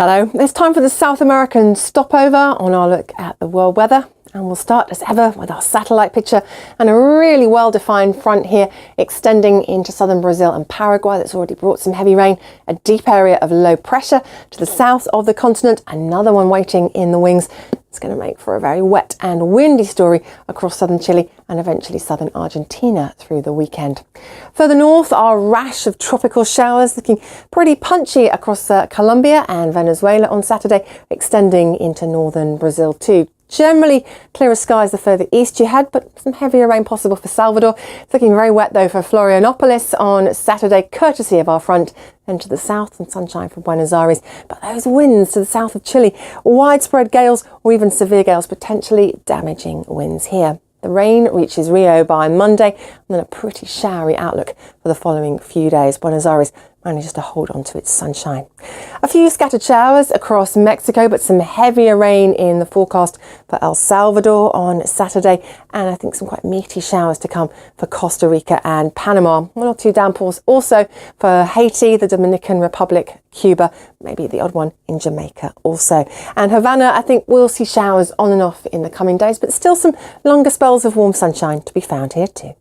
Hello, it's time for the South American stopover on our look at the world weather. And we'll start as ever with our satellite picture and a really well-defined front here extending into southern Brazil and Paraguay that's already brought some heavy rain, a deep area of low pressure to the south of the continent, another one waiting in the wings. It's going to make for a very wet and windy story across southern Chile and eventually southern Argentina through the weekend. Further north, our rash of tropical showers looking pretty punchy across Colombia and Venezuela on Saturday, extending into northern Brazil too. Generally clearer skies the further east you head, but some heavier rain possible for Salvador. It's looking very wet though for Florianopolis on Saturday, courtesy of our front. Then to the south and sunshine for Buenos Aires. But those winds to the south of Chile, widespread gales or even severe gales, potentially damaging winds here. The rain reaches Rio by Monday and then a pretty showery outlook for the following few days. Buenos Aires manages to hold on to its sunshine. A few scattered showers across Mexico, but some heavier rain in the forecast for El Salvador on Saturday, and I think some quite meaty showers to come for Costa Rica and Panama. One or two downpours also for Haiti, the Dominican Republic, Cuba, maybe the odd one in Jamaica also. And Havana, I think we'll see showers on and off in the coming days, but still some longer spells of warm sunshine to be found here too.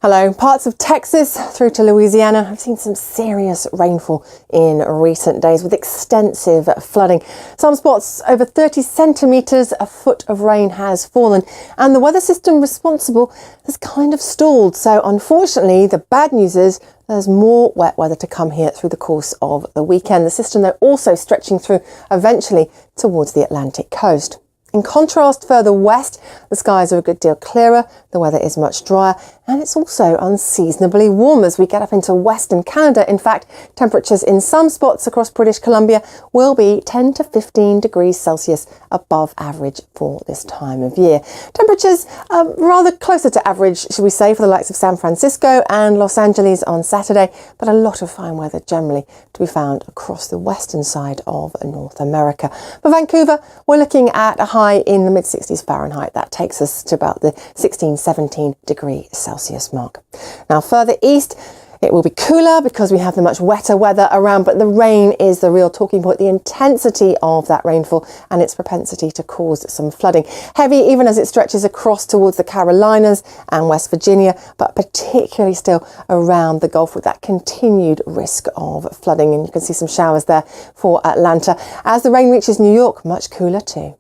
Hello, parts of Texas through to Louisiana have seen some serious rainfall in recent days with extensive flooding. Some spots over 30 centimetres, a foot of rain has fallen, and the weather system responsible has kind of stalled. So unfortunately, the bad news is there's more wet weather to come here through the course of the weekend. The system though also stretching through eventually towards the Atlantic coast. In contrast, further west, the skies are a good deal clearer, the weather is much drier, and it's also unseasonably warm as we get up into western Canada. In fact, temperatures in some spots across British Columbia will be 10 to 15 degrees Celsius above average for this time of year. Temperatures rather closer to average, should we say, for the likes of San Francisco and Los Angeles on Saturday, but a lot of fine weather generally to be found across the western side of North America. For Vancouver, we're looking at a high in the mid-60s Fahrenheit. That takes us to about the 16-17 degree Celsius mark. Now further east, it will be cooler because we have the much wetter weather around, but the rain is the real talking point, the intensity of that rainfall and its propensity to cause some flooding. Heavy even as it stretches across towards the Carolinas and West Virginia, but particularly still around the Gulf with that continued risk of flooding. And you can see some showers there for Atlanta. As the rain reaches New York, much cooler too.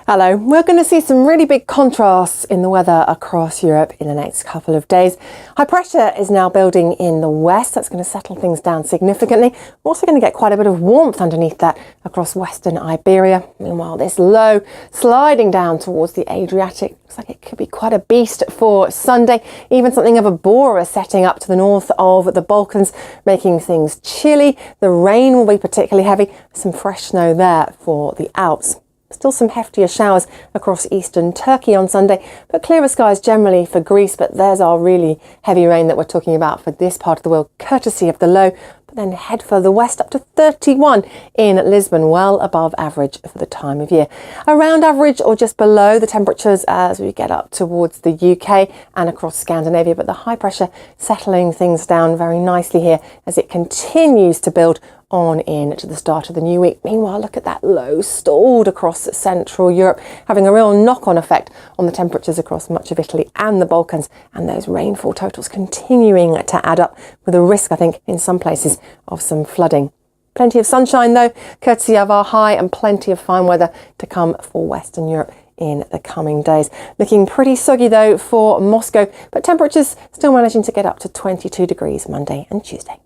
Hello, we're going to see some really big contrasts in the weather across Europe in the next couple of days. High pressure is now building in the west. That's going to settle things down significantly. We're also going to get quite a bit of warmth underneath that across western Iberia. Meanwhile, this low sliding down towards the Adriatic looks like it could be quite a beast for Sunday. Even something of a bora setting up to the north of the Balkans, making things chilly. The rain will be particularly heavy. Some fresh snow there for the Alps. Still some heftier showers across eastern Turkey on Sunday, but clearer skies generally for Greece. But there's our really heavy rain that we're talking about for this part of the world, courtesy of the low. But then head further west up to 31 in Lisbon, well above average for the time of year. Around average or just below the temperatures as we get up towards the UK and across Scandinavia, but the high pressure settling things down very nicely here as it continues to build on in to the start of the new week. Meanwhile, look at that low stalled across Central Europe, having a real knock-on effect on the temperatures across much of Italy and the Balkans, and those rainfall totals continuing to add up with a risk, I think, in some places of some flooding. Plenty of sunshine though, courtesy of our high, and plenty of fine weather to come for Western Europe in the coming days. Looking pretty soggy though for Moscow, but temperatures still managing to get up to 22 degrees Monday and Tuesday.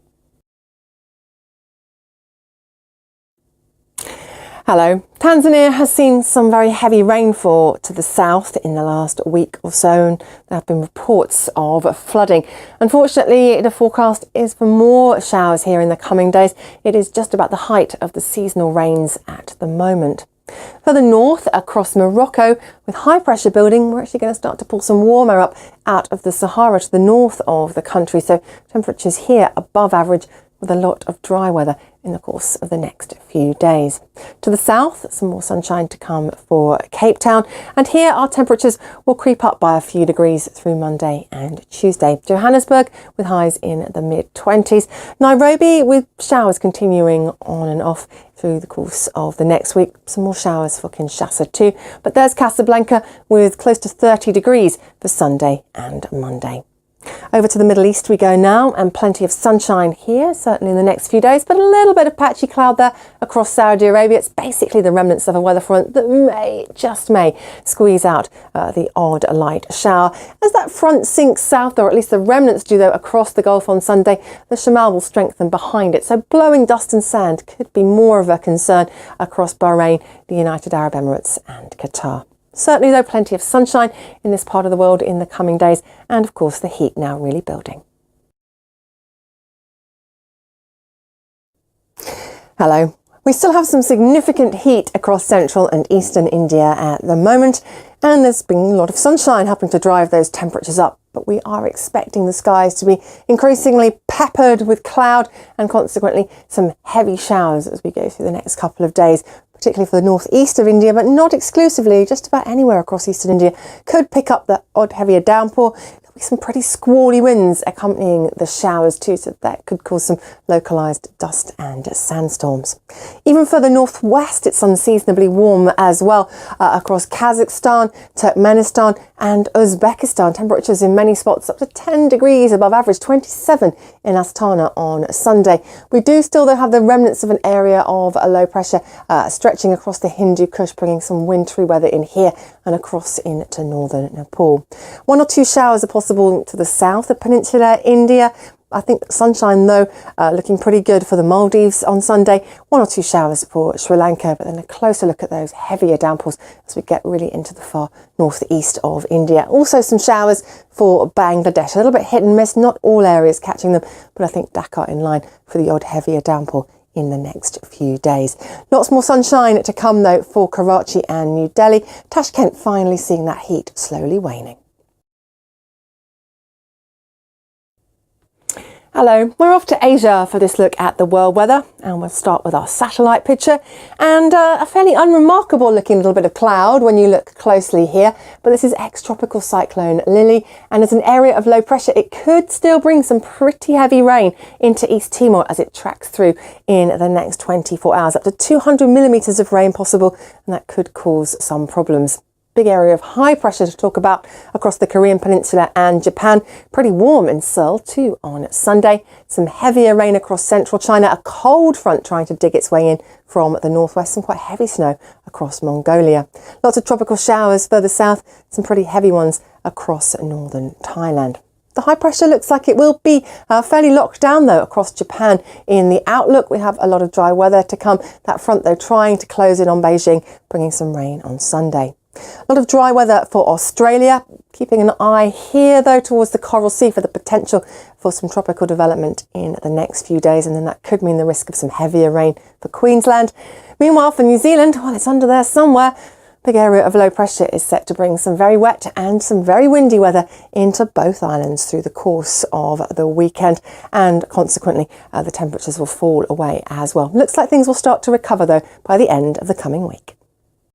Hello. Tanzania has seen some very heavy rainfall to the south in the last week or so, and there have been reports of flooding. Unfortunately, the forecast is for more showers here in the coming days. It is just about the height of the seasonal rains at the moment. Further north across Morocco, with high pressure building, we're actually going to start to pull some warm air up out of the Sahara to the north of the country. So temperatures here above average with a lot of dry weather in the course of the next few days. To the south, some more sunshine to come for Cape Town, and here our temperatures will creep up by a few degrees through Monday and Tuesday. Johannesburg with highs in the mid-20s. Nairobi with showers continuing on and off through the course of the next week. Some more showers for Kinshasa too, but there's Casablanca with close to 30 degrees for Sunday and Monday. Over to the Middle East we go now, and plenty of sunshine here, certainly in the next few days, but a little bit of patchy cloud there across Saudi Arabia. It's basically the remnants of a weather front that may squeeze out the odd light shower. As that front sinks south, or at least the remnants do though, across the Gulf on Sunday, the shamal will strengthen behind it. So blowing dust and sand could be more of a concern across Bahrain, the United Arab Emirates and Qatar. Certainly though, plenty of sunshine in this part of the world in the coming days, and of course the heat now really building. Hello. We still have some significant heat across central and eastern India at the moment, and there's been a lot of sunshine helping to drive those temperatures up. But we are expecting the skies to be increasingly peppered with cloud and consequently some heavy showers as we go through the next couple of days, particularly for the northeast of India, but not exclusively. Just about anywhere across eastern India could pick up the odd heavier downpour. There'll be some pretty squally winds accompanying the showers too, so that could cause some localised dust and sandstorms. Even further northwest, it's unseasonably warm as well across Kazakhstan, Turkmenistan and Uzbekistan. Temperatures in many spots up to 10 degrees above average, 27 in Astana on Sunday. We do still though have the remnants of an area of a low pressure stretching across the Hindu Kush, bringing some wintry weather in here and across into northern Nepal. 1 or 2 showers are possible to the south of Peninsular India. I think sunshine though looking pretty good for the Maldives on Sunday. 1 or 2 showers for Sri Lanka, but then a closer look at those heavier downpours as we get really into the far northeast of India. Also some showers for Bangladesh. A little bit hit and miss, not all areas catching them, but I think Dhaka in line for the odd heavier downpour in the next few days. Lots more sunshine to come though for Karachi and New Delhi. Tashkent finally seeing that heat slowly waning. Hello, we're off to Asia for this look at the world weather, and we'll start with our satellite picture and a fairly unremarkable looking little bit of cloud when you look closely here, but this is ex-tropical cyclone Lily, and as an area of low pressure it could still bring some pretty heavy rain into East Timor as it tracks through in the next 24 hours. Up to 200 millimetres of rain possible, and that could cause some problems. Big area of high pressure to talk about across the Korean Peninsula and Japan. Pretty warm in Seoul too on Sunday. Some heavier rain across central China. A cold front trying to dig its way in from the northwest. Some quite heavy snow across Mongolia. Lots of tropical showers further south. Some pretty heavy ones across northern Thailand. The high pressure looks like it will be fairly locked down though across Japan in the outlook. We have a lot of dry weather to come. That front though trying to close in on Beijing, bringing some rain on Sunday. A lot of dry weather for Australia, keeping an eye here though towards the Coral Sea for the potential for some tropical development in the next few days, and then that could mean the risk of some heavier rain for Queensland. Meanwhile for New Zealand, well, it's under there somewhere. Big area of low pressure is set to bring some very wet and some very windy weather into both islands through the course of the weekend, and consequently the temperatures will fall away as well. Looks like things will start to recover though by the end of the coming week.